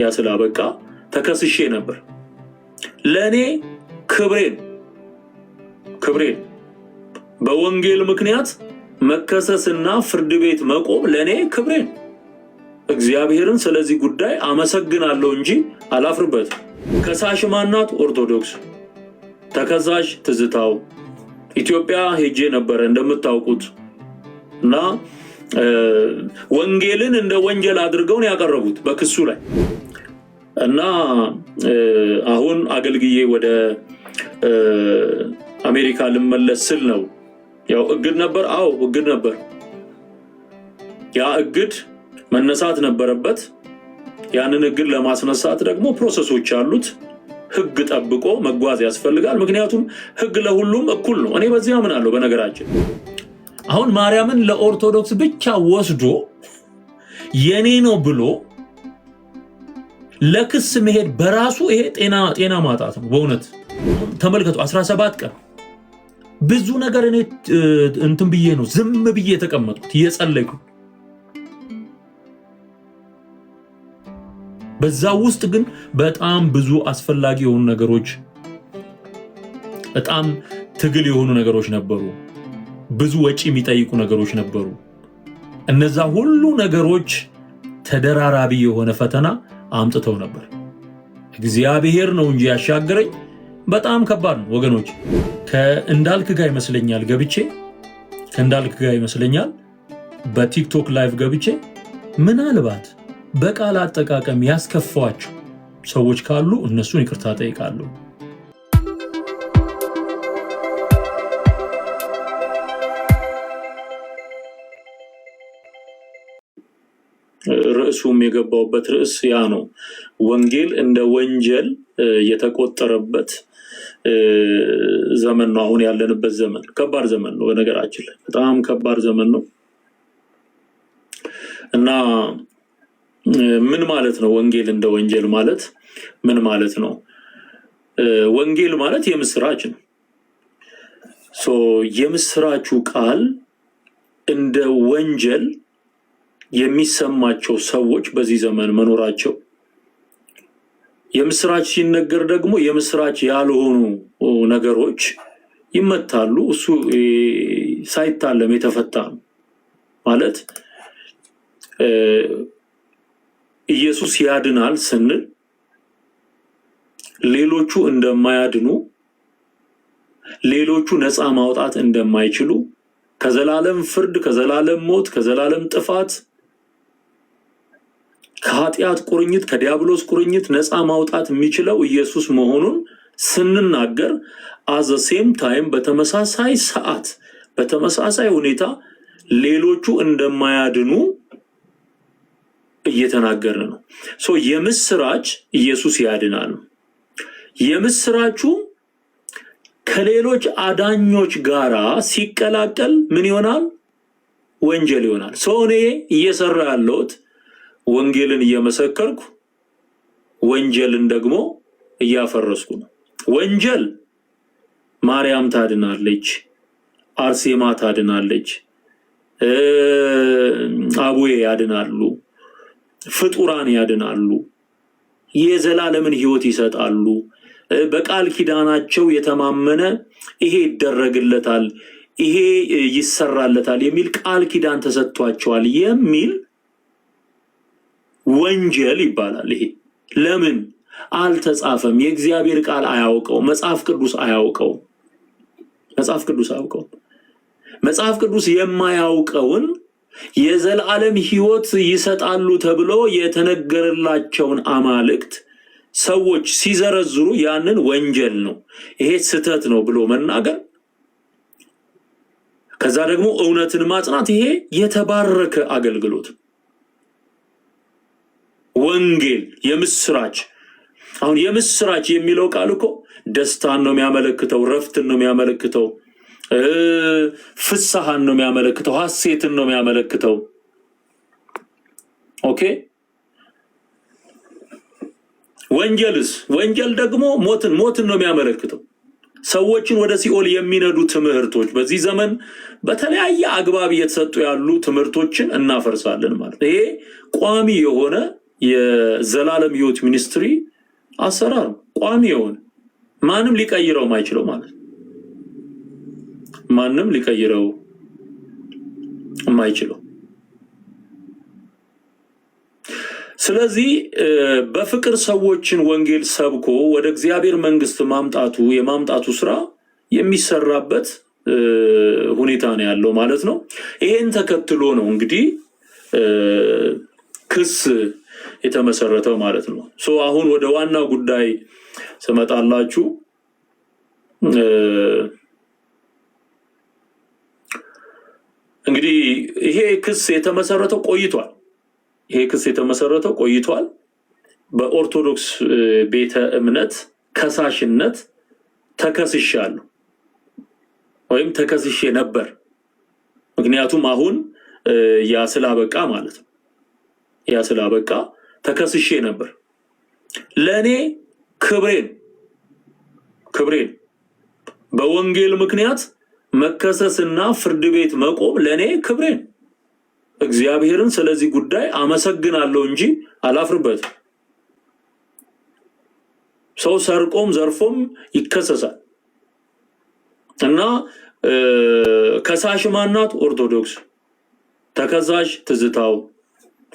ያስላበቃ ተከስሼ ነበር። ለኔ ክብሬን በወንጌል ምክንያት መከሰስና ፍርድ ቤት መቆም ለኔ ክብሬን እግዚአብሔርን ስለዚህ ጉዳይ አመሰግናለሁ እንጂ አላፍርበትም። ከሳሽ ማናት? ኦርቶዶክስ። ተከሳሽ ትዝታው ኢትዮጵያ ሄጄ ነበር እንደምታውቁት እና ወንጌልን እንደ ወንጀል አድርገው ነው ያቀረቡት በክሱ ላይ እና አሁን አገልግዬ ወደ አሜሪካ ልመለስ ስል ነው ያው እግድ ነበር። አዎ እግድ ነበር። ያ እግድ መነሳት ነበረበት። ያንን እግድ ለማስነሳት ደግሞ ፕሮሰሶች አሉት። ህግ ጠብቆ መጓዝ ያስፈልጋል። ምክንያቱም ህግ ለሁሉም እኩል ነው። እኔ በዚህ አምናለሁ። በነገራችን አሁን ማርያምን ለኦርቶዶክስ ብቻ ወስዶ የኔ ነው ብሎ ለክስ መሄድ በራሱ ይሄ ጤና ማጣት ነው። በእውነት ተመልከቱ። 17 ቀን ብዙ ነገር እኔ እንትን ብዬ ነው ዝም ብዬ የተቀመጥኩት እየጸለይኩ። በዛ ውስጥ ግን በጣም ብዙ አስፈላጊ የሆኑ ነገሮች፣ በጣም ትግል የሆኑ ነገሮች ነበሩ። ብዙ ወጪ የሚጠይቁ ነገሮች ነበሩ። እነዛ ሁሉ ነገሮች ተደራራቢ የሆነ ፈተና አምጥተው ነበር። እግዚአብሔር ነው እንጂ ያሻገረኝ በጣም ከባድ ነው ወገኖች። ከእንዳልክ ጋር ይመስለኛል በቲክቶክ ላይቭ ገብቼ ምናልባት በቃል አጠቃቀም ያስከፋዋቸው ሰዎች ካሉ እነሱን ይቅርታ ጠይቃለሁ። ርዕሱም የገባውበት ርዕስ ያ ነው። ወንጌል እንደ ወንጀል የተቆጠረበት ዘመን ነው። አሁን ያለንበት ዘመን ከባድ ዘመን ነው። በነገራችን ላይ በጣም ከባድ ዘመን ነው እና ምን ማለት ነው ወንጌል እንደ ወንጀል ማለት ምን ማለት ነው? ወንጌል ማለት የምስራች ነው። የምስራቹ ቃል እንደ ወንጀል የሚሰማቸው ሰዎች በዚህ ዘመን መኖራቸው፣ የምስራች ሲነገር ደግሞ የምስራች ያልሆኑ ነገሮች ይመታሉ። እሱ ሳይታለም የተፈታ ነው ማለት ኢየሱስ ያድናል ስንል ሌሎቹ እንደማያድኑ፣ ሌሎቹ ነፃ ማውጣት እንደማይችሉ፣ ከዘላለም ፍርድ፣ ከዘላለም ሞት፣ ከዘላለም ጥፋት፣ ከኃጢአት ቁርኝት፣ ከዲያብሎስ ቁርኝት ነፃ ማውጣት የሚችለው ኢየሱስ መሆኑን ስንናገር አዘ ሴም ታይም በተመሳሳይ ሰዓት በተመሳሳይ ሁኔታ ሌሎቹ እንደማያድኑ እየተናገርን ነው። የምስራች ኢየሱስ ያድናል። የምስራቹ ከሌሎች አዳኞች ጋራ ሲቀላቀል ምን ይሆናል? ወንጀል ይሆናል። እኔ እየሰራ ያለሁት ወንጌልን እየመሰከርኩ ወንጀልን ደግሞ እያፈረስኩ ነው። ወንጀል ማርያም ታድናለች፣ አርሴማ ታድናለች፣ አቡዬ ያድናሉ፣ ፍጡራን ያድናሉ፣ የዘላለምን ህይወት ይሰጣሉ፣ በቃል ኪዳናቸው የተማመነ ይሄ ይደረግለታል፣ ይሄ ይሰራለታል የሚል ቃል ኪዳን ተሰጥቷቸዋል የሚል ወንጀል ይባላል። ይሄ ለምን አልተጻፈም? የእግዚአብሔር ቃል አያውቀው፣ መጽሐፍ ቅዱስ አያውቀው። መጽሐፍ ቅዱስ የማያውቀውን የዘላለም ህይወት ይሰጣሉ ተብሎ የተነገረላቸውን አማልክት ሰዎች ሲዘረዝሩ ያንን ወንጀል ነው፣ ይሄ ስህተት ነው ብሎ መናገር፣ ከዛ ደግሞ እውነትን ማጽናት፣ ይሄ የተባረከ አገልግሎት። ወንጌል የምስራች። አሁን የምስራች የሚለው ቃል እኮ ደስታን ነው የሚያመለክተው፣ ረፍትን ነው የሚያመለክተው፣ ፍስሐን ነው የሚያመለክተው፣ ሐሴትን ነው የሚያመለክተው። ኦኬ። ወንጀል ደግሞ ሞትን ነው የሚያመለክተው። ሰዎችን ወደ ሲኦል የሚነዱ ትምህርቶች በዚህ ዘመን በተለያየ አግባብ እየተሰጡ ያሉ ትምህርቶችን እናፈርሳለን ማለት። ይሄ ቋሚ የሆነ የዘላለም ሕይወት ሚኒስትሪ አሰራር ቋሚ የሆነ ማንም ሊቀይረው ማይችለው ማለት ማንም ሊቀይረው ማይችለው። ስለዚህ በፍቅር ሰዎችን ወንጌል ሰብኮ ወደ እግዚአብሔር መንግስት የማምጣቱ ስራ የሚሰራበት ሁኔታ ነው ያለው ማለት ነው። ይሄን ተከትሎ ነው እንግዲህ ክስ የተመሰረተው ማለት ነው። አሁን ወደ ዋናው ጉዳይ ስመጣላችሁ እንግዲህ ይሄ ክስ የተመሰረተው ቆይቷል። በኦርቶዶክስ ቤተ እምነት ከሳሽነት ተከስሻለሁ ወይም ተከስሼ ነበር። ምክንያቱም አሁን ያ ስላበቃ ማለት ነው። ያ ስላበቃ ተከስሼ ነበር። ለኔ ክብሬን በወንጌል ምክንያት መከሰስና ፍርድ ቤት መቆም ለኔ ክብሬን እግዚአብሔርን ስለዚህ ጉዳይ አመሰግናለሁ እንጂ አላፍርበትም። ሰው ሰርቆም ዘርፎም ይከሰሳል እና ከሳሽ ማናት? ኦርቶዶክስ። ተከሳሽ ትዝታው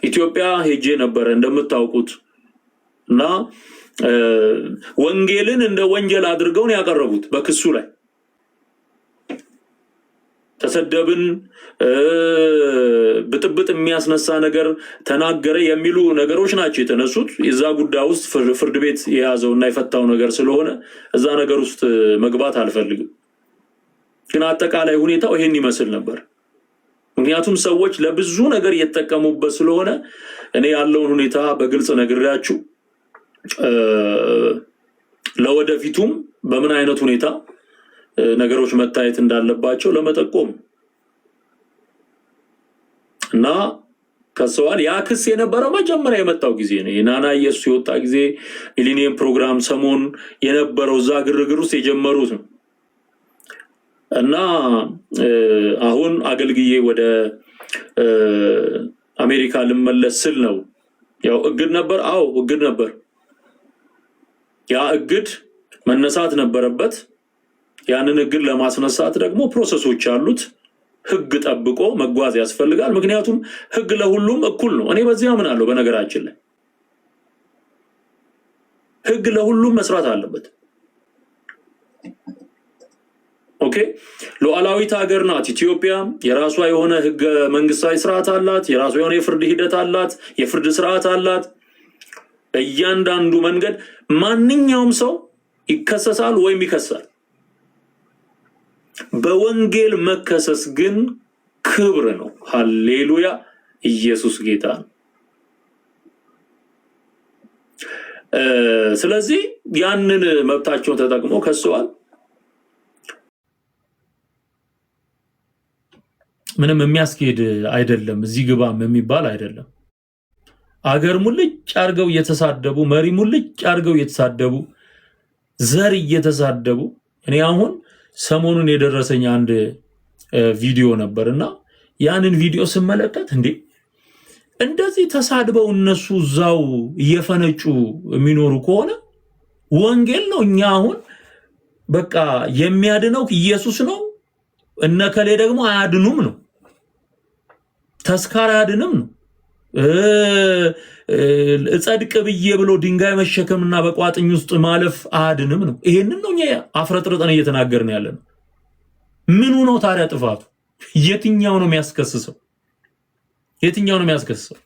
ኢትዮጵያ ሄጄ ነበር እንደምታውቁት እና ወንጌልን እንደ ወንጀል አድርገው ነው ያቀረቡት በክሱ ላይ። ተሰደብን፣ ብጥብጥ የሚያስነሳ ነገር ተናገረ የሚሉ ነገሮች ናቸው የተነሱት። የዛ ጉዳይ ውስጥ ፍርድ ቤት የያዘውና የፈታው ነገር ስለሆነ እዛ ነገር ውስጥ መግባት አልፈልግም። ግን አጠቃላይ ሁኔታው ይሄን ይመስል ነበር። ምክንያቱም ሰዎች ለብዙ ነገር እየተጠቀሙበት ስለሆነ እኔ ያለውን ሁኔታ በግልጽ ነግሬያችሁ ለወደፊቱም በምን አይነት ሁኔታ ነገሮች መታየት እንዳለባቸው ለመጠቆም እና ከሰዋል ያ ክስ የነበረው መጀመሪያ የመጣው ጊዜ ነው። የናና ኢየሱስ የወጣ ጊዜ ሚሊኒየም ፕሮግራም ሰሞን የነበረው ዛ ግርግር ውስጥ የጀመሩት ነው እና አሁን አገልግዬ ወደ አሜሪካ ልመለስ ስል ነው። ያው እግድ ነበር። እግድ ነበር። ያ እግድ መነሳት ነበረበት። ያንን እግድ ለማስነሳት ደግሞ ፕሮሰሶች አሉት። ህግ ጠብቆ መጓዝ ያስፈልጋል። ምክንያቱም ህግ ለሁሉም እኩል ነው። እኔ በዚህ አምናለሁ። በነገራችን ላይ ህግ ለሁሉም መስራት አለበት። ኦኬ፣ ሉዓላዊት ሀገር ናት ኢትዮጵያ። የራሷ የሆነ ህገ መንግስታዊ ስርዓት አላት። የራሷ የሆነ የፍርድ ሂደት አላት። የፍርድ ስርዓት አላት። በእያንዳንዱ መንገድ ማንኛውም ሰው ይከሰሳል ወይም ይከሳል። በወንጌል መከሰስ ግን ክብር ነው። ሃሌሉያ! ኢየሱስ ጌታ ነው። ስለዚህ ያንን መብታቸውን ተጠቅመው ከሰዋል። ምንም የሚያስኬድ አይደለም። እዚህ ግባም የሚባል አይደለም። አገር ሙልጭ አርገው እየተሳደቡ፣ መሪ ሙልጭ አርገው እየተሳደቡ፣ ዘር እየተሳደቡ እኔ አሁን ሰሞኑን የደረሰኝ አንድ ቪዲዮ ነበርና ያንን ቪዲዮ ስመለከት እንደዚህ ተሳድበው እነሱ ዛው እየፈነጩ የሚኖሩ ከሆነ ወንጌል ነው። እኛ አሁን በቃ የሚያድነው ኢየሱስ ነው፣ እነከሌ ደግሞ አያድኑም ነው። ተስካር አያድንም ነው። እጸድቅ ብዬ ብሎ ድንጋይ መሸከምና በቋጥኝ ውስጥ ማለፍ አያድንም ነው። ይሄንን ነው እኛ አፍረጥርጠን እየተናገርን ያለነው። ምኑ ነው ታዲያ ጥፋቱ? የትኛው ነው የሚያስከስሰው? የትኛው ነው የሚያስከስሰው?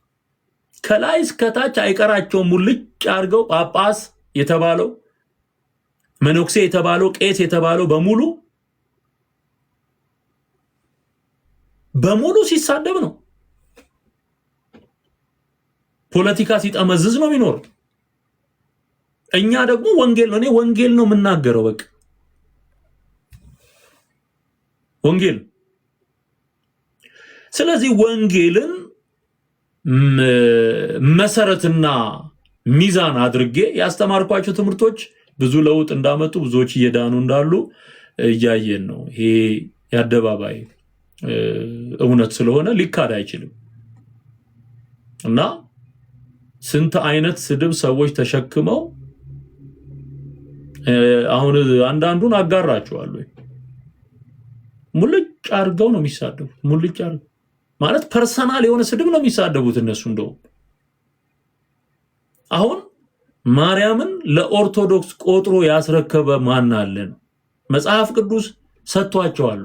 ከላይ እስከ ታች አይቀራቸውም። ሙልጭ አድርገው ጳጳስ የተባለው መነኩሴ የተባለው ቄስ የተባለው በሙሉ ሲሳደብ ነው። ፖለቲካ ሲጠመዝዝ ነው የሚኖር። እኛ ደግሞ ወንጌል ነው። እኔ ወንጌል ነው የምናገረው። በቃ ወንጌል። ስለዚህ ወንጌልን መሰረትና ሚዛን አድርጌ ያስተማርኳቸው ትምህርቶች ብዙ ለውጥ እንዳመጡ፣ ብዙዎች እየዳኑ እንዳሉ እያየን ነው። ይሄ የአደባባይ እውነት ስለሆነ ሊካድ አይችልም እና ስንት አይነት ስድብ ሰዎች ተሸክመው አሁን አንዳንዱን አጋራቸዋለሁ። ሙልጭ አርገው ነው የሚሳደቡት። ሙልጭ አርገው ማለት ፐርሰናል የሆነ ስድብ ነው የሚሳደቡት እነሱ። እንደው አሁን ማርያምን ለኦርቶዶክስ ቆጥሮ ያስረከበ ማን አለ? መጽሐፍ ቅዱስ ሰጥቷቸዋል።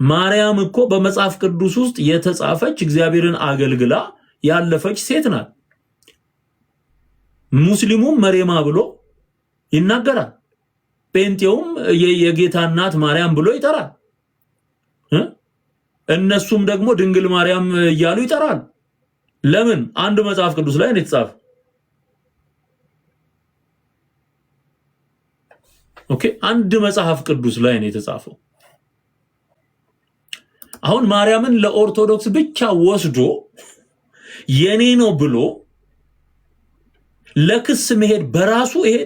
ማርያም እኮ በመጽሐፍ ቅዱስ ውስጥ የተጻፈች እግዚአብሔርን አገልግላ ያለፈች ሴት ናት። ሙስሊሙም መሬማ ብሎ ይናገራል። ጴንጤውም የጌታ እናት ማርያም ብሎ ይጠራል። እነሱም ደግሞ ድንግል ማርያም እያሉ ይጠራል። ለምን? አንድ መጽሐፍ ቅዱስ ላይ ነው የተጻፈ። ኦኬ፣ አንድ መጽሐፍ ቅዱስ ላይ ነው የተጻፈው። አሁን ማርያምን ለኦርቶዶክስ ብቻ ወስዶ የኔ ነው ብሎ ለክስ መሄድ በራሱ ይሄ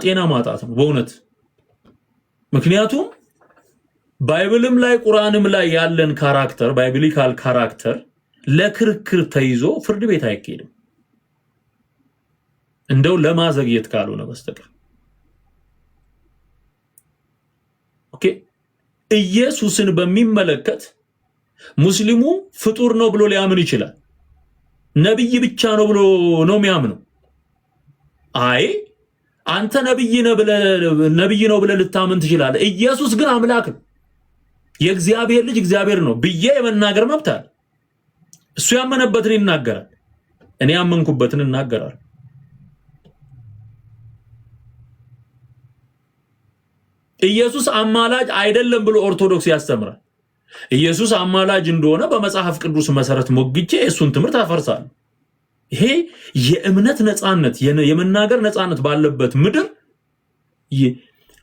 ጤና ማጣት ነው በእውነት። ምክንያቱም ባይብልም ላይ ቁርአንም ላይ ያለን ካራክተር ባይብሊካል ካራክተር ለክርክር ተይዞ ፍርድ ቤት አይካሄድም፣ እንደው ለማዘግየት ካልሆነ በስተቀር። ኦኬ፣ ኢየሱስን በሚመለከት ሙስሊሙ ፍጡር ነው ብሎ ሊያምን ይችላል። ነብይ ብቻ ነው ብሎ ነው የሚያምነው። አይ አንተ ነብይ ነው ብለህ ልታምን ትችላለህ። ኢየሱስ ግን አምላክ ነው፣ የእግዚአብሔር ልጅ እግዚአብሔር ነው ብዬ የመናገር መብት አለ። እሱ ያመነበትን ይናገራል፣ እኔ ያመንኩበትን እናገራለሁ። ኢየሱስ አማላጅ አይደለም ብሎ ኦርቶዶክስ ያስተምራል። ኢየሱስ አማላጅ እንደሆነ በመጽሐፍ ቅዱስ መሰረት ሞግቼ እሱን ትምህርት አፈርሳለሁ። ይሄ የእምነት ነፃነት የመናገር ነፃነት ባለበት ምድር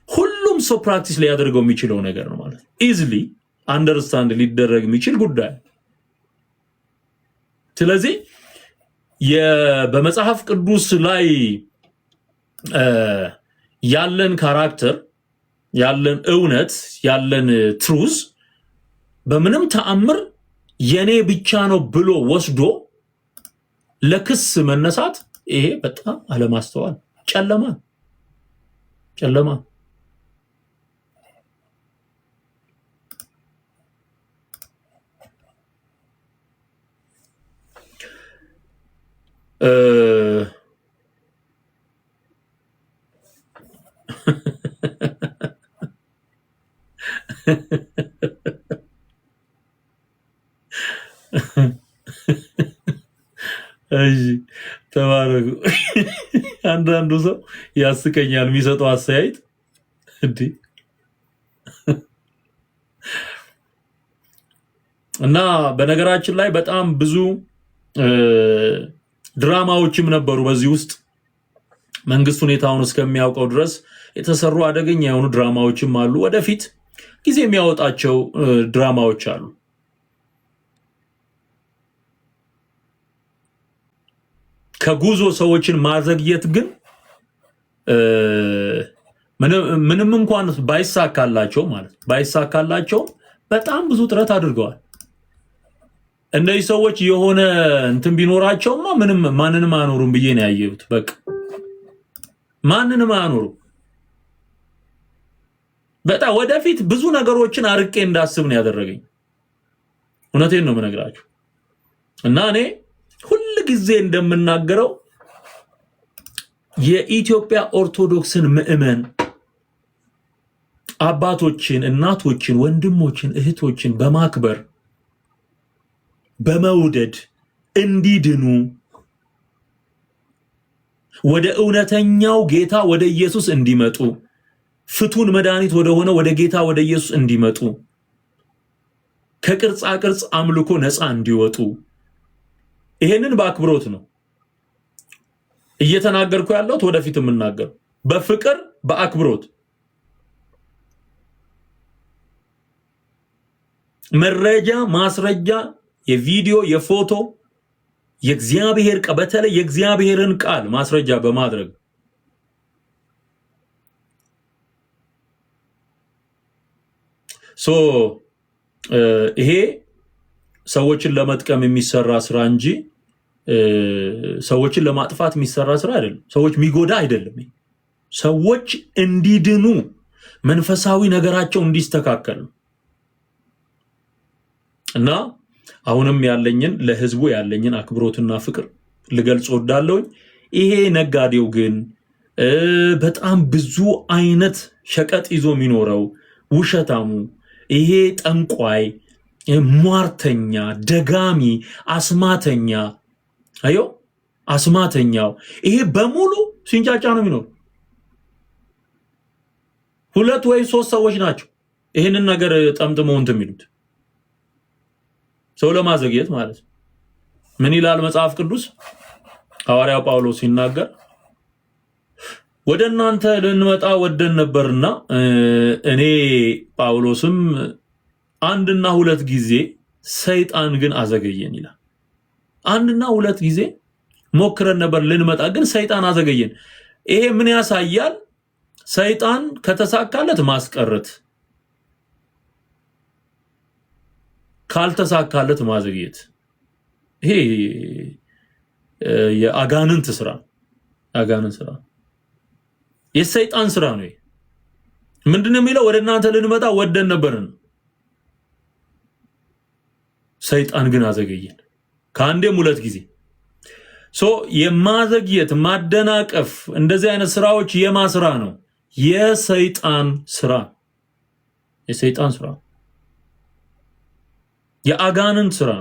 ሁሉም ሰው ፕራክቲስ ሊያደርገው የሚችለው ነገር ነው ማለት ነው። ኢዝሊ አንደርስታንድ ሊደረግ የሚችል ጉዳይ። ስለዚህ በመጽሐፍ ቅዱስ ላይ ያለን ካራክተር፣ ያለን እውነት፣ ያለን ትሩዝ በምንም ተአምር የኔ ብቻ ነው ብሎ ወስዶ ለክስ መነሳት ይሄ በጣም አለማስተዋል፣ ጨለማ። እሺ ተባረኩ። አንዳንዱ ሰው ያስቀኛል የሚሰጠው አስተያየት እንዴ። እና በነገራችን ላይ በጣም ብዙ ድራማዎችም ነበሩ በዚህ ውስጥ መንግስት ሁኔታውን እስከሚያውቀው ድረስ የተሰሩ አደገኛ የሆኑ ድራማዎችም አሉ። ወደፊት ጊዜ የሚያወጣቸው ድራማዎች አሉ። ከጉዞ ሰዎችን ማዘግየት ግን ምንም እንኳን ባይሳካላቸው በጣም ብዙ ጥረት አድርገዋል። እነዚህ ሰዎች የሆነ እንትን ቢኖራቸውማ ማንንም አኖሩም ብዬ ነው ያየሁት። በቃ ማንንም አኖሩ። በጣም ወደፊት ብዙ ነገሮችን አርቄ እንዳስብ ነው ያደረገኝ። እውነቴን ነው የምነግራችሁ። እና እኔ ሁሉ ጊዜ እንደምናገረው የኢትዮጵያ ኦርቶዶክስን ምእመን አባቶችን፣ እናቶችን፣ ወንድሞችን፣ እህቶችን በማክበር በመውደድ እንዲድኑ ወደ እውነተኛው ጌታ ወደ ኢየሱስ እንዲመጡ ፍቱን መድኃኒት ወደ ሆነ ወደ ጌታ ወደ ኢየሱስ እንዲመጡ ከቅርጻ ቅርጽ አምልኮ ነፃ እንዲወጡ ይሄንን በአክብሮት ነው እየተናገርኩ ያለሁት። ወደፊት የምናገር በፍቅር በአክብሮት መረጃ ማስረጃ የቪዲዮ የፎቶ የእግዚአብሔር በተለይ የእግዚአብሔርን ቃል ማስረጃ በማድረግ ይሄ ሰዎችን ለመጥቀም የሚሰራ ስራ እንጂ ሰዎችን ለማጥፋት የሚሰራ ስራ አይደለም። ሰዎች የሚጎዳ አይደለም። ሰዎች እንዲድኑ መንፈሳዊ ነገራቸው እንዲስተካከል እና አሁንም ያለኝን ለህዝቡ ያለኝን አክብሮትና ፍቅር ልገልጽ ወዳለሁ። ይሄ ነጋዴው ግን በጣም ብዙ አይነት ሸቀጥ ይዞ የሚኖረው ውሸታሙ፣ ይሄ ጠንቋይ፣ ሟርተኛ፣ ደጋሚ፣ አስማተኛ አዮ አስማተኛው ይሄ በሙሉ ሲንጫጫ ነው የሚኖር። 2 ወይ 3 ሰዎች ናቸው ይሄንን ነገር ጠምጥመው እንትን የሚሉት ሰው ለማዘግየት ማለት ነው። ምን ይላል መጽሐፍ ቅዱስ? ሐዋርያው ጳውሎስ ሲናገር ወደ እናንተ ልንመጣ ወደን ነበርና እኔ ጳውሎስም 1 እና 2 ጊዜ ሰይጣን ግን አዘገየን ይላል። 1 እና 2 ጊዜ ሞክረን ነበር ልንመጣ ግን ሰይጣን አዘገየን። ይሄ ምን ያሳያል? ሰይጣን ከተሳካለት ማስቀረት፣ ካልተሳካለት ማዘግየት። ይሄ የአጋንንት ስራ፣ አጋንንት ስራ፣ የሰይጣን ስራ ነው። ምንድነው የሚለው? ወደ እናንተ ልንመጣ ወደን ነበርን፣ ሰይጣን ግን አዘገየን። ከአንዴም 2 ጊዜ የማዘግየት ማደናቀፍ፣ እንደዚህ አይነት ስራዎች የማስራ ነው? የሰይጣን ስራ፣ የሰይጣን ስራ፣ የአጋንንት ስራ።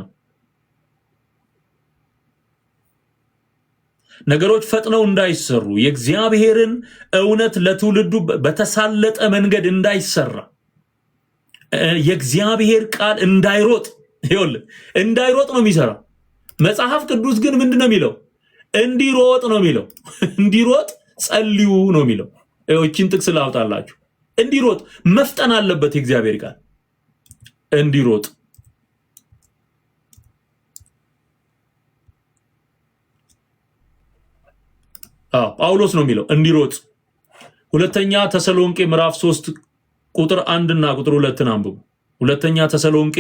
ነገሮች ፈጥነው እንዳይሰሩ፣ የእግዚአብሔርን እውነት ለትውልዱ በተሳለጠ መንገድ እንዳይሰራ፣ የእግዚአብሔር ቃል እንዳይሮጥ፣ ይኸውልህ እንዳይሮጥ ነው የሚሰራ። መጽሐፍ ቅዱስ ግን ምንድነው የሚለው? እንዲሮጥ ነው የሚለው። እንዲሮጥ ጸልዩ ነው የሚለው። እቺን ጥቅስ ላውጣላችሁ። እንዲሮጥ መፍጠን አለበት የእግዚአብሔር ቃል እንዲሮጥ። ጳውሎስ ነው የሚለው እንዲሮጥ። ሁለተኛ ተሰሎንቄ ምዕራፍ 3 ቁጥር 1 እና ቁጥር 2 አንብቡ። ሁለተኛ ተሰሎንቄ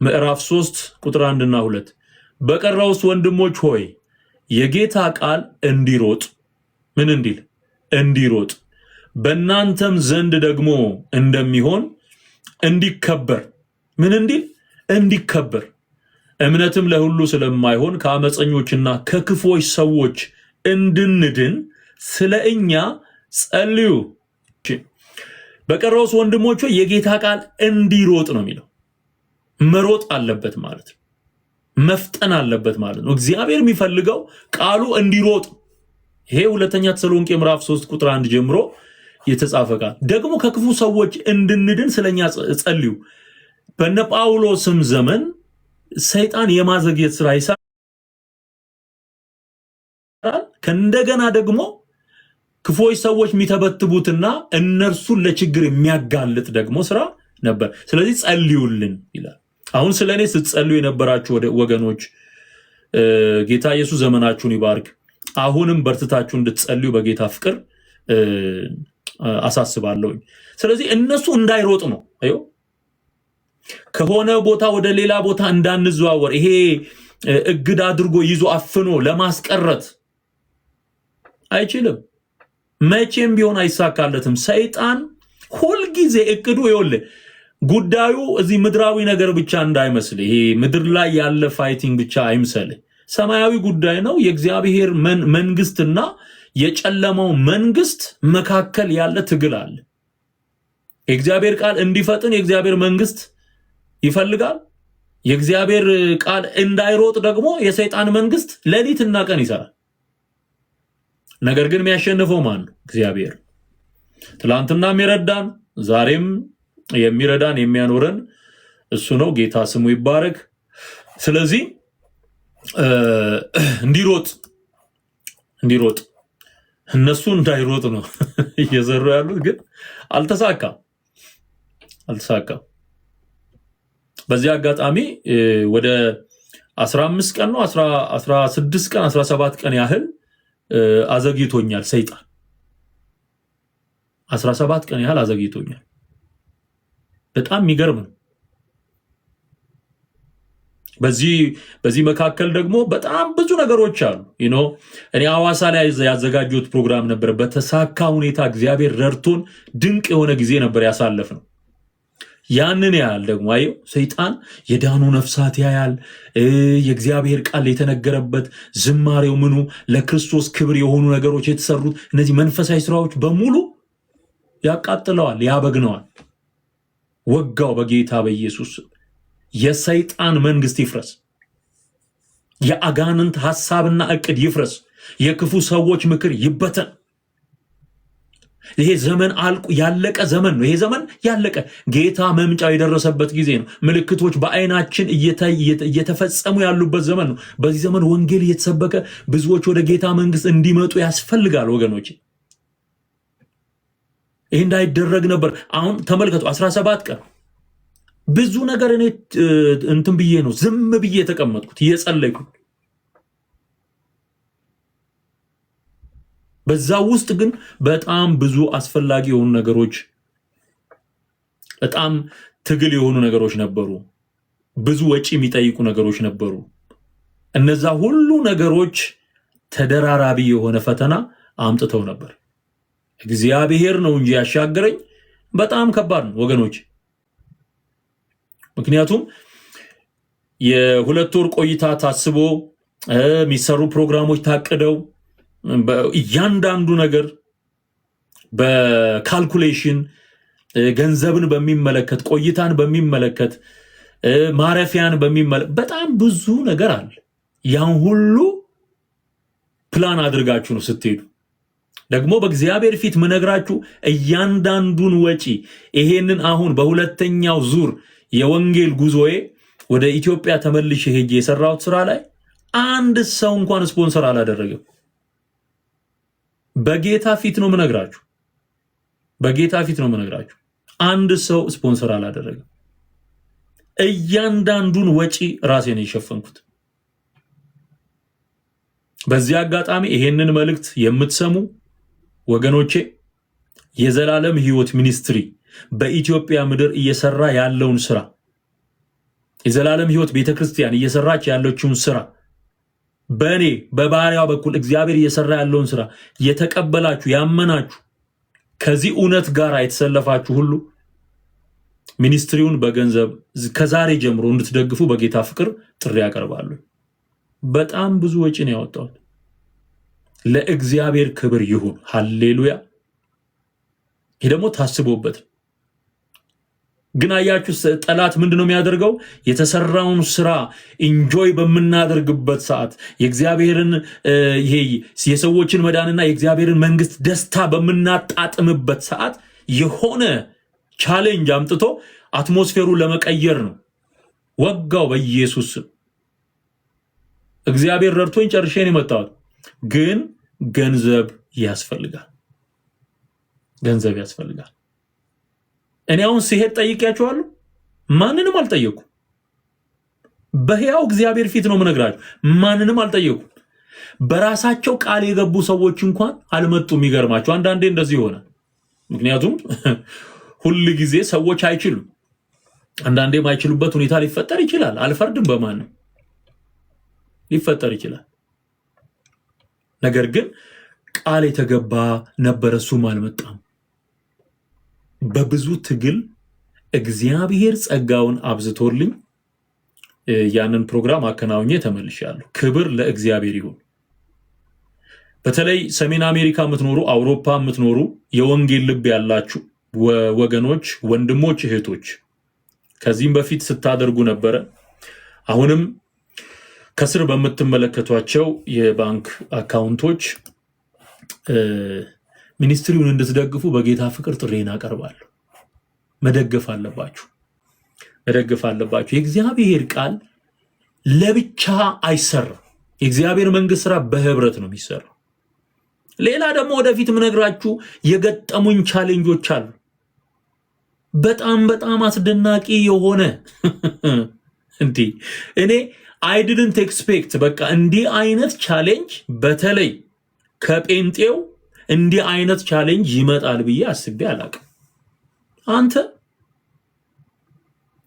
ምዕራፍ 3 ቁጥር 1 እና 2 በቀረውስ ወንድሞች ሆይ የጌታ ቃል እንዲሮጥ፣ ምን እንዲል? እንዲሮጥ፣ በእናንተም ዘንድ ደግሞ እንደሚሆን እንዲከበር፣ ምን እንዲል? እንዲከበር፣ እምነትም ለሁሉ ስለማይሆን ከአመፀኞችና ከክፎች ሰዎች እንድንድን ስለ እኛ ጸልዩ። በቀረውስ ወንድሞች ሆይ የጌታ ቃል እንዲሮጥ ነው የሚለው። መሮጥ አለበት ማለት ነው። መፍጠን አለበት ማለት ነው። እግዚአብሔር የሚፈልገው ቃሉ እንዲሮጥ። ይሄ ሁለተኛ ተሰሎንቄ ምዕራፍ 3 ቁጥር 1 ጀምሮ የተጻፈ ቃል ደግሞ ከክፉ ሰዎች እንድንድን ስለኛ ጸልዩ። በነ ጳውሎስም ዘመን ሰይጣን የማዘግየት ስራ ይሰራል። ከእንደገና ደግሞ ክፎች ሰዎች የሚተበትቡትና እነርሱን ለችግር የሚያጋልጥ ደግሞ ስራ ነበር። ስለዚህ ጸልዩልን ይላል። አሁን ስለኔ ስትጸልዩ የነበራችሁ ወገኖች ጌታ ኢየሱስ ዘመናችሁን ይባርክ። አሁንም በርትታችሁ እንድትጸልዩ በጌታ ፍቅር አሳስባለሁ። ስለዚህ እነሱ እንዳይሮጥ ነው። አዮ ከሆነ ቦታ ወደ ሌላ ቦታ እንዳንዘዋወር ይሄ እግድ አድርጎ ይዞ አፍኖ ለማስቀረት አይችልም። መቼም ቢሆን አይሳካለትም። ሰይጣን ሁልጊዜ እቅዱ ይኸውልህ ጉዳዩ እዚህ ምድራዊ ነገር ብቻ እንዳይመስል፣ ይሄ ምድር ላይ ያለ ፋይቲንግ ብቻ አይምሰልህ። ሰማያዊ ጉዳይ ነው። የእግዚአብሔር መንግስትና የጨለማው መንግስት መካከል ያለ ትግል አለ። የእግዚአብሔር ቃል እንዲፈጥን የእግዚአብሔር መንግስት ይፈልጋል። የእግዚአብሔር ቃል እንዳይሮጥ ደግሞ የሰይጣን መንግስት ሌሊትና ቀን ይሰራል። ነገር ግን የሚያሸንፈው ማን ነው? እግዚአብሔር። ትላንትናም የረዳን ዛሬም የሚረዳን የሚያኖረን እሱ ነው። ጌታ ስሙ ይባረክ። ስለዚህ እንዲሮጥ እነሱ እንዳይሮጥ ነው እየዘሩ ያሉት፣ ግን አልተሳካም። በዚህ አጋጣሚ ወደ 15 ቀን ነው 16 ቀን 17 ቀን ያህል አዘግይቶኛል ሰይጣን። 17 ቀን ያህል አዘግይቶኛል። በጣም የሚገርም ነው። በዚህ መካከል ደግሞ በጣም ብዙ ነገሮች አሉ። እኔ ሐዋሳ ላይ ያዘጋጀሁት ፕሮግራም ነበር። በተሳካ ሁኔታ እግዚአብሔር ረድቶን ድንቅ የሆነ ጊዜ ነበር ያሳለፍነው። ያንን ያህል ደግሞ አየው ሰይጣን የዳኑ ነፍሳት ያያል። የእግዚአብሔር ቃል የተነገረበት ዝማሬው ምኑ ለክርስቶስ ክብር የሆኑ ነገሮች የተሰሩት እነዚህ መንፈሳዊ ስራዎች በሙሉ ያቃጥለዋል፣ ያበግነዋል። ወጋው በጌታ በኢየሱስ። የሰይጣን መንግስት ይፍረስ። የአጋንንት ሐሳብና እቅድ ይፍረስ። የክፉ ሰዎች ምክር ይበተን። ይሄ ዘመን ያለቀ ዘመን ነው። ይሄ ዘመን ያለቀ ጌታ መምጫው የደረሰበት ጊዜ ነው። ምልክቶች በአይናችን እየተፈጸሙ ያሉበት ዘመን ነው። በዚህ ዘመን ወንጌል እየተሰበከ ብዙዎች ወደ ጌታ መንግስት እንዲመጡ ያስፈልጋል ወገኖች። ይሄ እንዳይደረግ ነበር። አሁን ተመልከቱ 17 ቀን ብዙ ነገር እኔ እንትን ብዬ ነው ዝም ብዬ የተቀመጥኩት እየጸለይኩ። በዛ ውስጥ ግን በጣም ብዙ አስፈላጊ የሆኑ ነገሮች፣ በጣም ትግል የሆኑ ነገሮች ነበሩ። ብዙ ወጪ የሚጠይቁ ነገሮች ነበሩ። እነዛ ሁሉ ነገሮች ተደራራቢ የሆነ ፈተና አምጥተው ነበር። እግዚአብሔር ነው እንጂ ያሻገረኝ በጣም ከባድ ነው ወገኖች። ምክንያቱም የ2 ወር ቆይታ ታስቦ የሚሰሩ ፕሮግራሞች ታቅደው እያንዳንዱ ነገር በካልኩሌሽን ገንዘብን በሚመለከት ቆይታን በሚመለከት ማረፊያን በሚመለከት በጣም ብዙ ነገር አለ። ያን ሁሉ ፕላን አድርጋችሁ ነው ስትሄዱ። ደግሞ በእግዚአብሔር ፊት ምነግራችሁ እያንዳንዱን ወጪ ይሄንን አሁን በሁለተኛው ዙር የወንጌል ጉዞዬ ወደ ኢትዮጵያ ተመልሼ ሄጄ የሰራሁት ስራ ላይ አንድ ሰው እንኳን ስፖንሰር አላደረገም። በጌታ ፊት ነው ምነግራችሁ። በጌታ ፊት ነው ምነግራችሁ። አንድ ሰው ስፖንሰር አላደረገም። እያንዳንዱን ወጪ ራሴ ነው የሸፈንኩት። በዚህ አጋጣሚ ይሄንን መልእክት የምትሰሙ ወገኖቼ የዘላለም ሕይወት ሚኒስትሪ በኢትዮጵያ ምድር እየሰራ ያለውን ስራ፣ የዘላለም ሕይወት ቤተክርስቲያን እየሰራች ያለችውን ስራ፣ በእኔ በባሪያው በኩል እግዚአብሔር እየሰራ ያለውን ስራ የተቀበላችሁ ያመናችሁ፣ ከዚህ እውነት ጋር የተሰለፋችሁ ሁሉ ሚኒስትሪውን በገንዘብ ከዛሬ ጀምሮ እንድትደግፉ በጌታ ፍቅር ጥሪ ያቀርባሉ። በጣም ብዙ ወጪ ነው ያወጣሁት። ለእግዚአብሔር ክብር ይሁን። ሃሌሉያ። ይሄ ደግሞ ታስቦበት። ግን አያችሁ ጠላት ምንድነው የሚያደርገው? የተሰራውን ስራ ኢንጆይ በምናደርግበት ሰዓት የእግዚአብሔርን ይሄ የሰዎችን መዳንና የእግዚአብሔርን መንግስት ደስታ በምናጣጥምበት ሰዓት የሆነ ቻሌንጅ አምጥቶ አትሞስፌሩን ለመቀየር ነው። ወጋው በኢየሱስ። እግዚአብሔር ረድቶኝ ጨርሼ ነው የመጣሁት። ግን ገንዘብ ያስፈልጋል። ገንዘብ ያስፈልጋል። እኔ አሁን ሲሄድ ጠይቄያችኋለሁ? ማንንም አልጠየቁ። በሕያው እግዚአብሔር ፊት ነው የምነግራችሁ። ማንንም አልጠየቁ። በራሳቸው ቃል የገቡ ሰዎች እንኳን አልመጡም። የሚገርማችሁ አንዳንዴ እንደዚህ ሆነ። ምክንያቱም ሁል ጊዜ ሰዎች አይችሉም። አንዳንዴ የማይችሉበት ሁኔታ ሊፈጠር ይችላል። አልፈርድም በማንም ሊፈጠር ይችላል። ነገር ግን ቃል የተገባ ነበረ፣ እሱም አልመጣም። በብዙ ትግል እግዚአብሔር ጸጋውን አብዝቶልኝ ያንን ፕሮግራም አከናውኜ ተመልሻለሁ። ክብር ለእግዚአብሔር ይሁን። በተለይ ሰሜን አሜሪካ የምትኖሩ፣ አውሮፓ የምትኖሩ የወንጌል ልብ ያላችሁ ወገኖች፣ ወንድሞች፣ እህቶች ከዚህም በፊት ስታደርጉ ነበረ። አሁንም ከስር በምትመለከቷቸው የባንክ አካውንቶች ሚኒስትሪውን እንድትደግፉ በጌታ ፍቅር ጥሬን አቀርባለሁ። መደገፍ አለባችሁ። መደገፍ አለባችሁ። የእግዚአብሔር ቃል ለብቻ አይሰራም። የእግዚአብሔር መንግስት ስራ በህብረት ነው የሚሰራው። ሌላ ደግሞ ወደፊት ምነግራችሁ የገጠሙኝ ቻሌንጆች አሉ። በጣም በጣም አስደናቂ የሆነ እንዴ እኔ I didn't expect በቃ እንዲህ አይነት ቻሌንጅ በተለይ ከጴንጤው እንዲህ አይነት ቻሌንጅ ይመጣል ብዬ አስቤ አላቅም። አንተ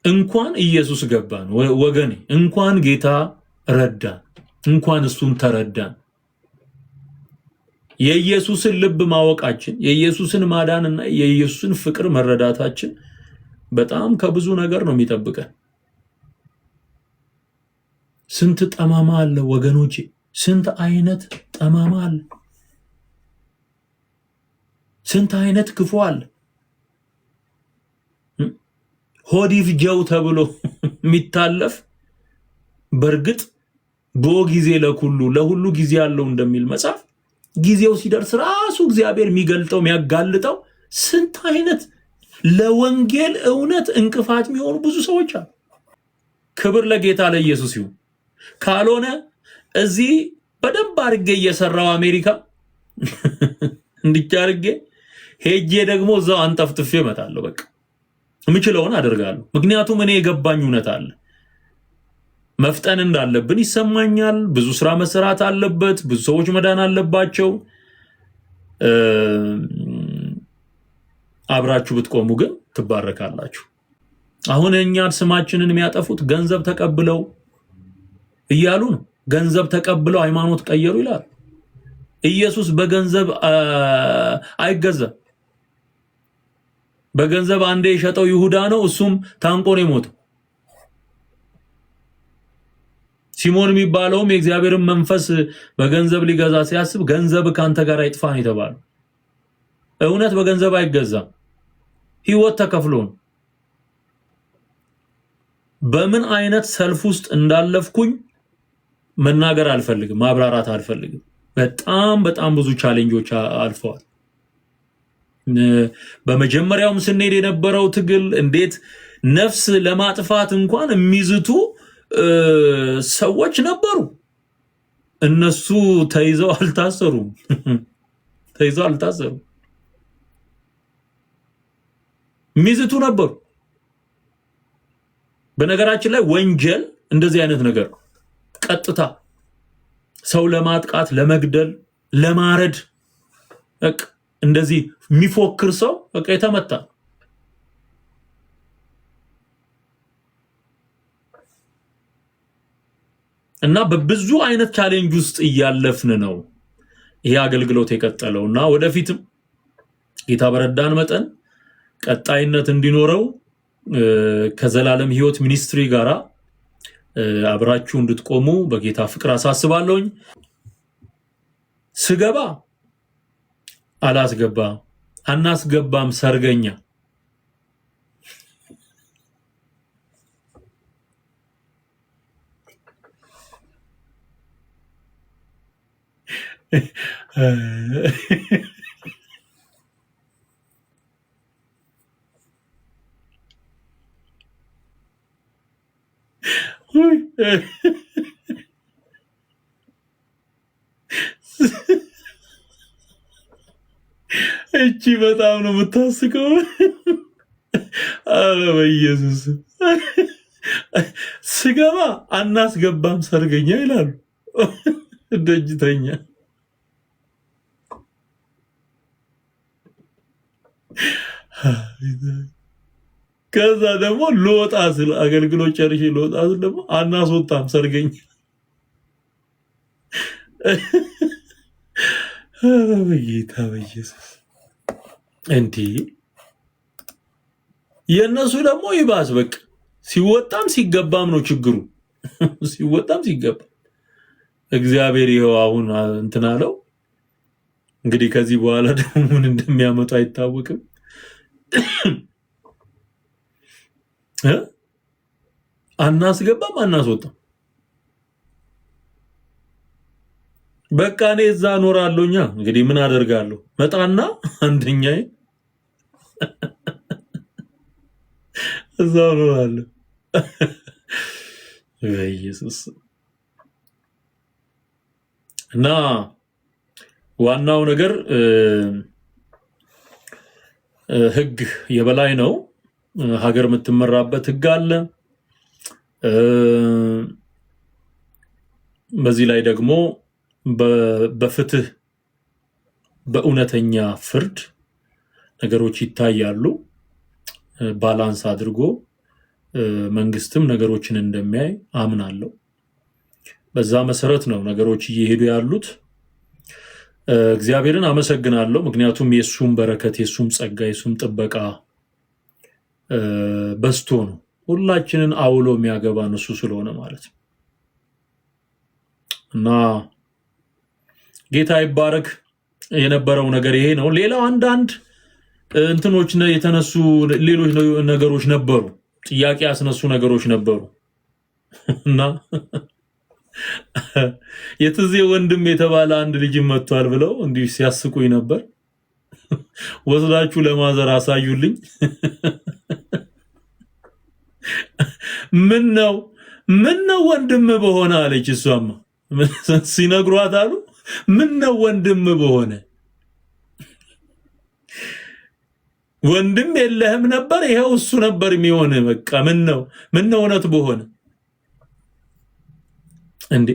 እንኳን ኢየሱስ ገባን ወገኔ፣ እንኳን ጌታ ረዳን፣ እንኳን እሱን ተረዳን። የኢየሱስን ልብ ማወቃችን፣ የኢየሱስን ማዳንና የኢየሱስን ፍቅር መረዳታችን በጣም ከብዙ ነገር ነው የሚጠብቀን። ስንት ጠማማ አለ ወገኖቼ፣ ስንት አይነት ጠማማ አለ፣ ስንት አይነት ክፉ አለ። ሆዲፍ ጀው ተብሎ የሚታለፍ በርግጥ በጊዜ ለሁሉ ጊዜ ያለው እንደሚል መጽሐፍ ጊዜው ሲደርስ ራሱ እግዚአብሔር የሚገልጠው የሚያጋልጠው ስንት አይነት ለወንጌል እውነት እንቅፋት የሚሆኑ ብዙ ሰዎች አሉ። ክብር ለጌታ ለኢየሱስ ይሁን። ካልሆነ እዚህ በደንብ አድርጌ እየሰራው አሜሪካ እንድቻርጌ ሄጄ ደግሞ እዛው አንጠፍጥፌ እመጣለሁ። በቃ የምችለውን አደርጋለሁ። ምክንያቱም እኔ የገባኝ እውነት አለ። መፍጠን እንዳለብን ይሰማኛል። ብዙ ስራ መሰራት አለበት። ብዙ ሰዎች መዳን አለባቸው። አብራችሁ ብትቆሙ ግን ትባረካላችሁ። አሁን እኛን ስማችንን የሚያጠፉት ገንዘብ ተቀብለው እያሉ ነው። ገንዘብ ተቀብለው ሃይማኖት ቀየሩ ይላል። ኢየሱስ በገንዘብ አይገዛም። በገንዘብ አንዴ የሸጠው ይሁዳ ነው። እሱም ታንቆ ነው የሞተው። ሲሞን የሚባለውም የእግዚአብሔርን መንፈስ በገንዘብ ሊገዛ ሲያስብ ገንዘብ ካንተ ጋር አይጥፋ ነው የተባለው። እውነት በገንዘብ አይገዛም። ህይወት ተከፍሎ ነው። በምን አይነት ሰልፍ ውስጥ እንዳለፍኩኝ መናገር አልፈልግም፣ ማብራራት አልፈልግም። በጣም ብዙ ቻሌንጆች አልፈዋል። በመጀመሪያውም ስንሄድ የነበረው ትግል እንዴት ነፍስ ለማጥፋት እንኳን የሚዝቱ ሰዎች ነበሩ። እነሱ ተይዘው አልታሰሩም። ሚዝቱ ነበሩ። በነገራችን ላይ ወንጀል እንደዚህ አይነት ነገር ቀጥታ ሰው ለማጥቃት፣ ለመግደል፣ ለማረድ እንደዚህ የሚፎክር ሰው የተመታ እና በብዙ አይነት ቻሌንጅ ውስጥ እያለፍን ነው ይሄ አገልግሎት የቀጠለውና ወደፊትም ጌታ በረዳን መጠን ቀጣይነት እንዲኖረው ከዘላለም ሕይወት ሚኒስትሪ ጋራ አብራችሁ እንድትቆሙ በጌታ ፍቅር አሳስባለሁኝ። ስገባ አላስገባ አናስገባም ሰርገኛ እቺ በጣም ነው የምታስቀው። አረ በኢየሱስ ስገባ አናስገባም ሰርገኛ ይላሉ። ደጅተኛ ከዛ ደግሞ ልወጣ ስል አገልግሎት ጨርሼ ልወጣ ስል ደግሞ አናስወጣም ሰርገኛ። በጌታ በኢየሱስ እንዲህ የነሱ ደግሞ ይባስ በቃ ሲወጣም ሲገባም ነው ችግሩ። ሲወጣም ሲገባ እግዚአብሔር ይኸው አሁን እንትን አለው። እንግዲህ ከዚህ በኋላ ደግሞ ምን እንደሚያመጡ አይታወቅም። አናስገባም አናስወጣም። በቃ እኔ እዛ እኖራለሁኛ። እንግዲህ ምን አደርጋለሁ? መጣና አንደኛዬ እዛ እኖራለሁ። ኢየሱስ እና ዋናው ነገር ህግ የበላይ ነው። ሀገር የምትመራበት ህግ አለ። በዚህ ላይ ደግሞ በፍትህ በእውነተኛ ፍርድ ነገሮች ይታያሉ። ባላንስ አድርጎ መንግስትም ነገሮችን እንደሚያይ አምናለሁ። በዛ መሰረት ነው ነገሮች እየሄዱ ያሉት። እግዚአብሔርን አመሰግናለሁ። ምክንያቱም የሱም በረከት፣ የሱም ጸጋ፣ የሱም ጥበቃ በስቶ ነው ሁላችንን አውሎ የሚያገባን እሱ ስለሆነ ማለት ነው። እና ጌታ ይባረክ። የነበረው ነገር ይሄ ነው። ሌላው አንዳንድ እንትኖች የተነሱ ሌሎች ነገሮች ነበሩ፣ ጥያቄ ያስነሱ ነገሮች ነበሩ እና የትዜ ወንድም የተባለ አንድ ልጅ መጥቷል ብለው እንዲህ ሲያስቁኝ ነበር። ወስዳችሁ ለማዘር አሳዩልኝ። ምን ነው ወንድም በሆነ አለች። እሷማ ሲነግሯት አሉ ምን ነው ወንድም በሆነ ወንድም የለህም ነበር፣ ይሄው እሱ ነበር የሚሆን። በቃ ምን ነው እውነት በሆነ እንዴ!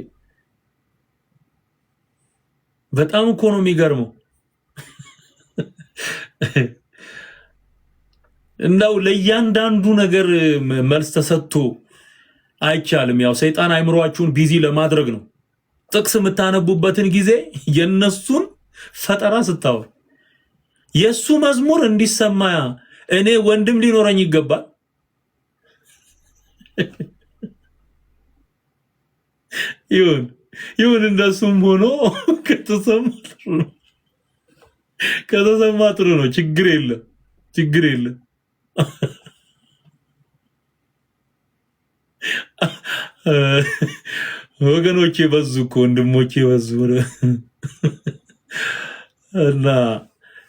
በጣም እኮ ነው የሚገርመው። እንደው ለእያንዳንዱ ነገር መልስ ተሰጥቶ አይቻልም። ያው ሰይጣን አይምሯችሁን ቢዚ ለማድረግ ነው። ጥቅስ የምታነቡበትን ጊዜ የነሱን ፈጠራ ስታወር የሱ መዝሙር እንዲሰማ እኔ ወንድም ሊኖረኝ ይገባል። ይሁን እንደሱም ሆኖ ከተሰማ ጥሩ ነው። ችግር የለም። ወገኖቼ በዙ እኮ ወንድሞቼ በዙ እና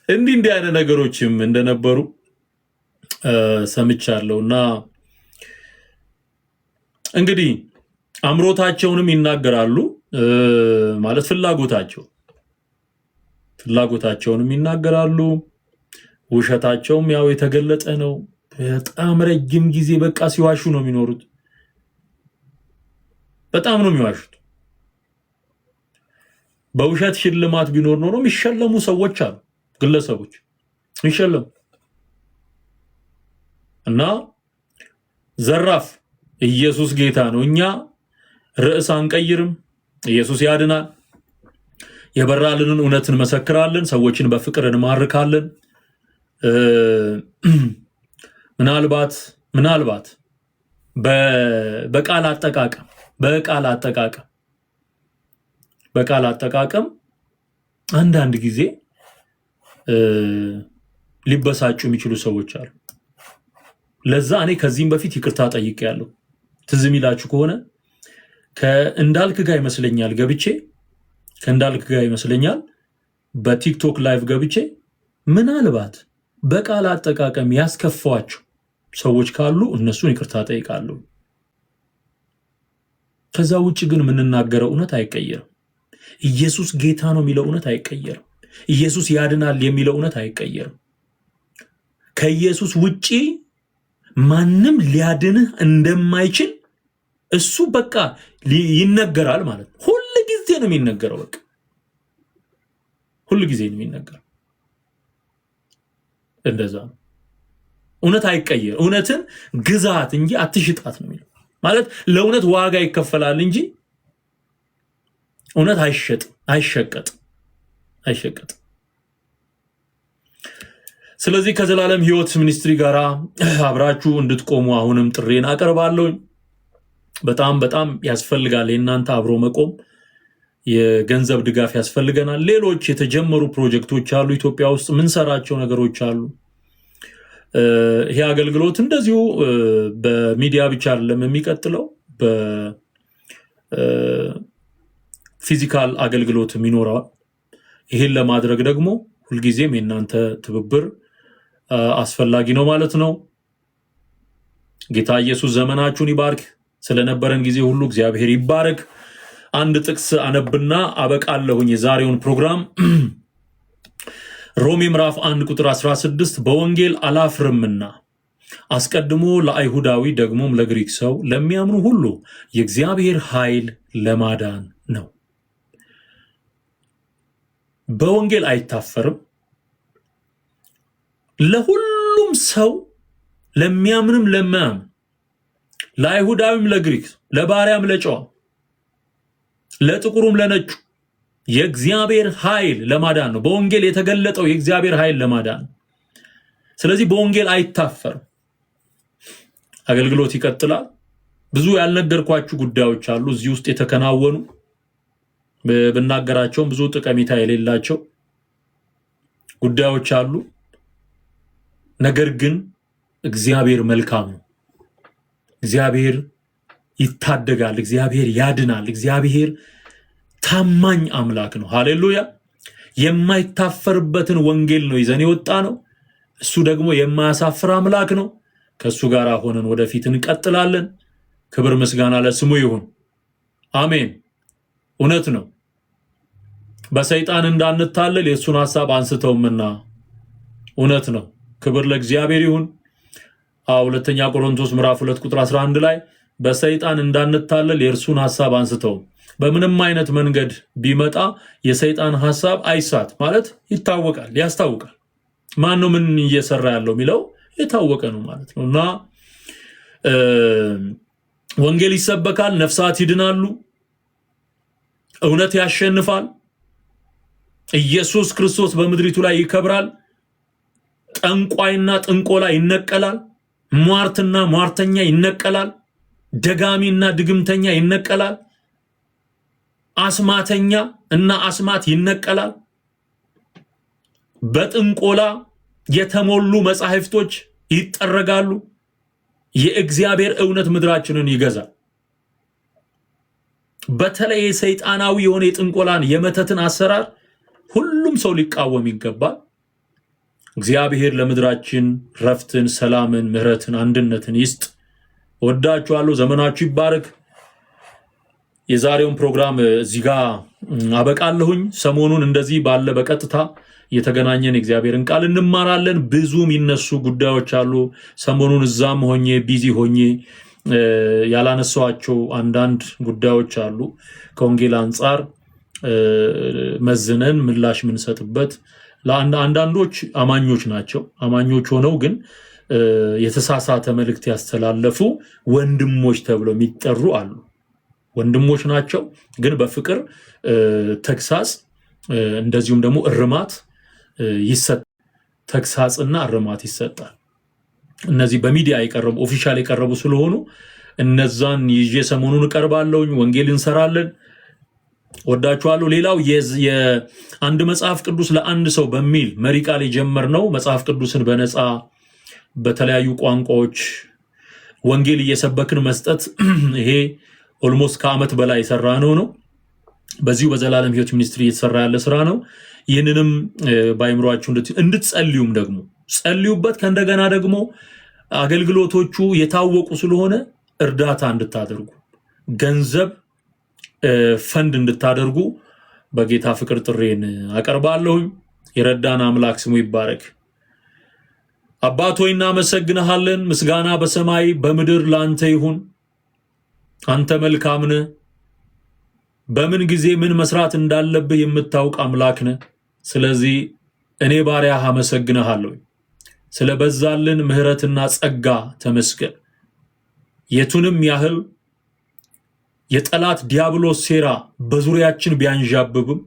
እንዲህ አይነት ነገሮችም እንደነበሩ ሰምቻለሁና እንግዲህ አምሮታቸውንም ይናገራሉ ማለት ፍላጎታቸውንም ይናገራሉ። ውሸታቸውም ያው የተገለጠ ነው። በጣም ረጅም ጊዜ በቃ ሲዋሹ ነው የሚኖሩት። በጣም ነው የሚዋሹት። በውሸት ሽልማት ቢኖር ኖሮ የሚሸለሙ ሰዎች አሉ፣ ግለሰቦች የሚሸለሙ እና ዘራፍ ኢየሱስ ጌታ ነው። እኛ ርዕስ አንቀይርም። ኢየሱስ ያድናል። የበራልንን እውነት እንመሰክራለን። ሰዎችን በፍቅር እንማርካለን። ምናልባት በቃል አጠቃቀም አንዳንድ ጊዜ ሊበሳጩ የሚችሉ ሰዎች አሉ። ለዛ እኔ ከዚህም በፊት ይቅርታ ጠይቄያለሁ። ትዝ የሚላችሁ ከሆነ ከእንዳልክ ጋር ይመስለኛል በቲክቶክ ላይቭ ገብቼ ምናልባት በቃል አጠቃቀም ያስከፋዋቸው ሰዎች ካሉ እነሱን ይቅርታ ጠይቃለሁ። ከዛ ውጭ ግን የምንናገረው እውነት አይቀየርም። ኢየሱስ ጌታ ነው የሚለው እውነት አይቀየርም። ኢየሱስ ያድናል የሚለው እውነት አይቀየርም። ከኢየሱስ ውጪ ማንም ሊያድንህ እንደማይችል እሱ በቃ ይነገራል ማለት ነው። ሁሉ ጊዜ ነው የሚነገረው። በቃ ሁሉ ጊዜ ነው የሚነገረው። እንደዛ ነው። እውነት አይቀየር። እውነትን ግዛት እንጂ አትሽጣት ነው የሚለው። ማለት ለእውነት ዋጋ ይከፈላል እንጂ እውነት አይሸቀጥም። ስለዚህ ከዘላለም ሕይወት ሚኒስትሪ ጋር አብራችሁ እንድትቆሙ አሁንም ጥሬን አቀርባለሁ። በጣም ያስፈልጋል የእናንተ አብሮ መቆም። የገንዘብ ድጋፍ ያስፈልገናል። ሌሎች የተጀመሩ ፕሮጀክቶች አሉ። ኢትዮጵያ ውስጥ ምንሰራቸው ነገሮች አሉ። ይሄ አገልግሎት እንደዚሁ በሚዲያ ብቻ አይደለም የሚቀጥለው፣ በፊዚካል አገልግሎት ይኖረዋል። ይህን ለማድረግ ደግሞ ሁልጊዜም የእናንተ ትብብር አስፈላጊ ነው ማለት ነው። ጌታ ኢየሱስ ዘመናችሁን ይባርክ። ስለነበረን ጊዜ ሁሉ እግዚአብሔር ይባረክ። አንድ ጥቅስ አነብና አበቃለሁኝ የዛሬውን ፕሮግራም። ሮሜ ምዕራፍ 1 ቁጥር 16 በወንጌል አላፍርምና አስቀድሞ ለአይሁዳዊ ደግሞም ለግሪክ ሰው ለሚያምኑ ሁሉ የእግዚአብሔር ኃይል ለማዳን ነው። በወንጌል አይታፈርም። ለሁሉም ሰው ለሚያምንም ለማያምን ለአይሁዳዊም ለግሪክ ለባሪያም ለጨዋ ለጥቁሩም ለነጩ የእግዚአብሔር ኃይል ለማዳን ነው። በወንጌል የተገለጠው የእግዚአብሔር ኃይል ለማዳን ነው። ስለዚህ በወንጌል አይታፈርም። አገልግሎት ይቀጥላል። ብዙ ያልነገርኳችሁ ጉዳዮች አሉ እዚህ ውስጥ የተከናወኑ በናገራቸውም ብዙ ጠቀሜታ የሌላቸው ጉዳዮች አሉ። ነገር ግን እግዚአብሔር መልካም ነው። እግዚአብሔር ይታደጋል፣ እግዚአብሔር ያድናል፣ እግዚአብሔር ታማኝ አምላክ ነው። ሃሌሉያ! የማይታፈርበትን ወንጌል ነው ይዘን የወጣ ነው። እሱ ደግሞ የማያሳፍር አምላክ ነው። ከሱ ጋር ሆነን ወደፊት እንቀጥላለን። ክብር ምስጋና ለስሙ ይሁን። አሜን። እውነት ነው። በሰይጣን እንዳንታለል የሱን ሐሳብ አንስተውምና እውነት ነው። ክብር ለእግዚአብሔር ይሁን። ሁለተኛ ቆሮንቶስ ምዕራፍ 2 ቁጥር 11 ላይ በሰይጣን እንዳንታለል የእርሱን ሐሳብ አንስተው በምንም አይነት መንገድ ቢመጣ የሰይጣን ሐሳብ አይሳት ማለት ይታወቃል፣ ያስታውቃል። ማን ነው ምን እየሰራ ያለው የሚለው የታወቀ ነው ማለት ነውና ወንጌል ይሰበካል፣ ነፍሳት ይድናሉ፣ እውነት ያሸንፋል፣ ኢየሱስ ክርስቶስ በምድሪቱ ላይ ይከብራል፣ ጠንቋይና ጥንቆላ ይነቀላል፣ ሟርትና ሟርተኛ ይነቀላል፣ ደጋሚና ድግምተኛ ይነቀላል፣ አስማተኛ እና አስማት ይነቀላል። በጥንቆላ የተሞሉ መጻሕፍቶች ይጠረጋሉ። የእግዚአብሔር እውነት ምድራችንን ይገዛል። በተለይ ሰይጣናዊ የሆነ የጥንቆላን የመተትን አሰራር ሁሉም ሰው ሊቃወም ይገባል። እግዚአብሔር ለምድራችን ረፍትን፣ ሰላምን፣ ምህረትን፣ አንድነትን ይስጥ። ወዳችኋለሁ። ዘመናችሁ ይባረክ። የዛሬውን ፕሮግራም እዚህ ጋር አበቃለሁኝ። ሰሞኑን እንደዚህ ባለ በቀጥታ የተገናኘን እግዚአብሔርን ቃል እንማራለን። ብዙ የሚነሱ ጉዳዮች አሉ። ሰሞኑን እዛም ሆኜ ቢዚ ሆኜ ያላነሳዋቸው አንዳንድ ጉዳዮች አሉ። ከወንጌል አንጻር መዝነን ምላሽ የምንሰጥበት ለአንዳንዶች አማኞች ናቸው። አማኞች ሆነው ግን የተሳሳተ መልእክት ያስተላለፉ ወንድሞች ተብለው የሚጠሩ አሉ። ወንድሞች ናቸው ግን በፍቅር ተግሳጽ እንደዚሁም ደግሞ እርማት ይሰጣል። ተግሳጽና እርማት ይሰጣል። እነዚህ በሚዲያ የቀረቡ ኦፊሻል የቀረቡ ስለሆኑ እነዛን ይዤ ሰሞኑን እቀርባለሁኝ። ወንጌል እንሰራለን። ወዳችኋለሁ። ሌላው የአንድ መጽሐፍ ቅዱስ ለአንድ ሰው በሚል መሪ ቃል የጀመርነው መጽሐፍ ቅዱስን በነፃ በተለያዩ ቋንቋዎች ወንጌል እየሰበክን መስጠት ይሄ ኦልሞስት ከዓመት በላይ የሰራነው ነው። በዚሁ በዘላለም ሕይወት ሚኒስትሪ እየተሰራ ያለ ስራ ነው። ይህንንም በአይምሮአችሁ እንድትጸልዩም ደግሞ ጸልዩበት። ከእንደገና ደግሞ አገልግሎቶቹ የታወቁ ስለሆነ እርዳታ እንድታደርጉ ገንዘብ ፈንድ እንድታደርጉ በጌታ ፍቅር ጥሬን አቀርባለሁኝ። የረዳን አምላክ ስሙ ይባረክ። አባት ሆይ እናመሰግንሃለን። ምስጋና በሰማይ በምድር ላንተ ይሁን። አንተ መልካም ነህ። በምን ጊዜ ምን መስራት እንዳለብህ የምታውቅ አምላክ ነህ። ስለዚህ እኔ ባሪያህ አመሰግንሃለሁ። ስለበዛልን ምህረትና ጸጋ ተመስገን። የቱንም ያህል የጠላት ዲያብሎስ ሴራ በዙሪያችን ቢያንዣብብም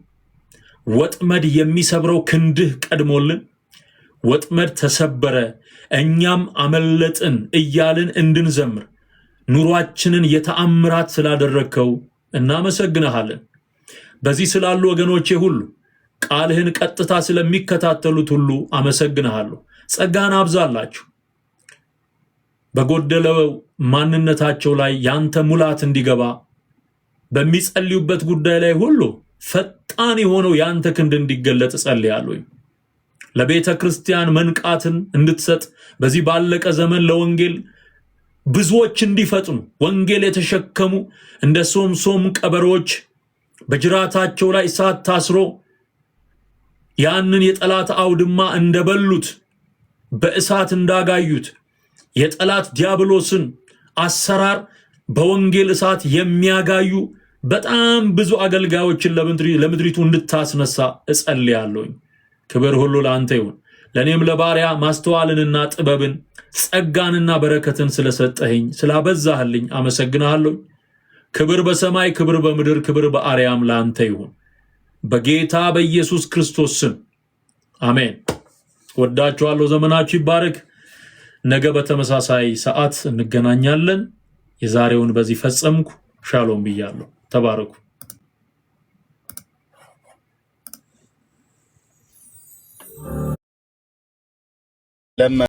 ወጥመድ የሚሰብረው ክንድህ ቀድሞልን ወጥመድ ተሰበረ እኛም አመለጥን እያልን እንድንዘምር ኑሯችንን የተአምራት ስላደረከው እናመሰግንሃለን። በዚህ ስላሉ ወገኖቼ ሁሉ ቃልህን ቀጥታ ስለሚከታተሉት ሁሉ አመሰግንሃለሁ። ጸጋን አብዛላችሁ። በጎደለው ማንነታቸው ላይ ያንተ ሙላት እንዲገባ በሚጸልዩበት ጉዳይ ላይ ሁሉ ፈጣን የሆነው ያንተ ክንድ እንዲገለጥ ጸልያለሁ። ለቤተ ክርስቲያን መንቃትን እንድትሰጥ በዚህ ባለቀ ዘመን ለወንጌል ብዙዎች እንዲፈጥኑ ወንጌል የተሸከሙ እንደ ሶምሶም ቀበሮች በጅራታቸው ላይ እሳት ታስሮ ያንን የጠላት አውድማ እንደበሉት በእሳት እንዳጋዩት የጠላት ዲያብሎስን አሰራር በወንጌል እሳት የሚያጋዩ በጣም ብዙ አገልጋዮችን ለምድሪቱ እንድታስነሳ እጸልያለሁ። ክብር ሁሉ ለአንተ ይሁን። ለኔም ለባሪያ ማስተዋልንና ጥበብን ጸጋንና በረከትን ስለሰጠኸኝ ስላበዛህልኝ አመሰግናለሁ። ክብር በሰማይ ክብር በምድር ክብር በአርያም ላንተ ይሁን በጌታ በኢየሱስ ክርስቶስ ስም አሜን። ወዳችኋለሁ። ዘመናችሁ ይባረክ። ነገ በተመሳሳይ ሰዓት እንገናኛለን። የዛሬውን በዚህ ፈጸምኩ። ሻሎም ብያለሁ። ተባረኩ።